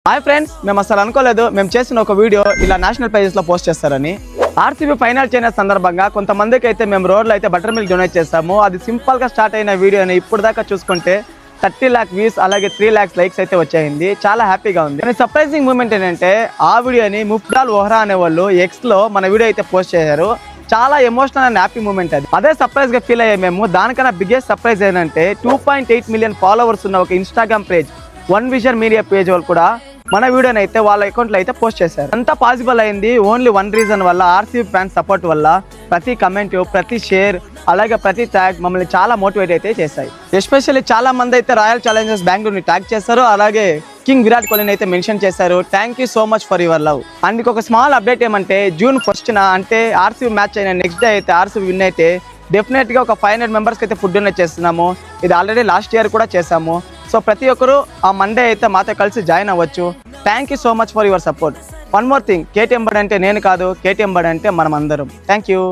Hi friends, మేము అసలు అనుకోలేదు మేము చేసిన ఒక వీడియో ఇలా నేషనల్ పేజెస్ లో పోస్ట్ చేస్తారని. ఆర్సీబీ ఫైనల్ చేయన సందర్భంగా కొంతమందికి అయితే మేము రోడ్లో అయితే బటర్ మిల్క్ డొనేట్ చేస్తాము. అది సింపుల్ గా స్టార్ట్ అయిన వీడియోని ఇప్పుడు దాకా చూసుకుంటే 30 lakh వ్యూస్ అలాగే 3 lakhs లైక్స్ అయితే వచ్చాయింది. చాలా హ్యాపీగా ఉంది. కానీ సర్ప్రైజింగ్ మూమెంట్ ఏంటంటే ఆ వీడియోని ముఫ్దాల్ ఓహ్రా అనే వాళ్ళు ఎక్స్ లో మన వీడియో అయితే పోస్ట్ చేశారు. చాలా ఎమోషనల్ అండ్ హ్యాపీ మూమెంట్ అది. అదే సర్ప్రైజ్ గా ఫీల్ అయ్యాము మేము. దానికన్నా బిగ్గెస్ట్ సర్ప్రైజ్ ఏంటంటే 2.8 million ఫాలోవర్స్ ఉన్న ఒక Instagram page one vision media page వాళ్ళు కూడా మన వీడియోని అయితే వాళ్ళ అకౌంట్లో అయితే పోస్ట్ చేశారు. అంతా పాసిబుల్ అయింది ఓన్లీ వన్ రీజన్ వల్ల, ఆర్సీబీ ఫ్యాన్స్ సపోర్ట్ వల్ల. ప్రతి కమెంట్, ప్రతి షేర్, అలాగే ప్రతి ట్యాగ్ మమ్మల్ని చాలా మోటివేట్ అయితే చేశాయి. ఎస్పెషల్లీ చాలా మంది అయితే రాయల్ ఛాలెంజర్స్ బెంగళూరుని ట్యాగ్ చేశారు, అలాగే కింగ్ విరాట్ కోహ్లీని అయితే మెన్షన్ చేశారు. Thank you so much for your love. And ఒక స్మాల్ అప్డేట్ ఏమంటే June 1st అంటే ఆర్సీబీ మ్యాచ్ అయిన నెక్స్ట్ డే అయితే ఆర్సీబీ విన్ అయితే డెఫినెట్ గా ఒక 500 మెంబర్స్కి అయితే ఫుడ్ డొనేట్ చేస్తున్నాము. ఇది ఆల్రెడీ లాస్ట్ ఇయర్ కూడా చేసాము. సో ప్రతి ఒక్కరు ఆ మండే అయితే మాతో కలిసి జాయిన్ అవ్వచ్చు. Thank you so much for your support. One more thing, KTM bird అంటే నేను కాదు, కేటీఎం బర్డ్ అంటే మనం అందరం. Thank you.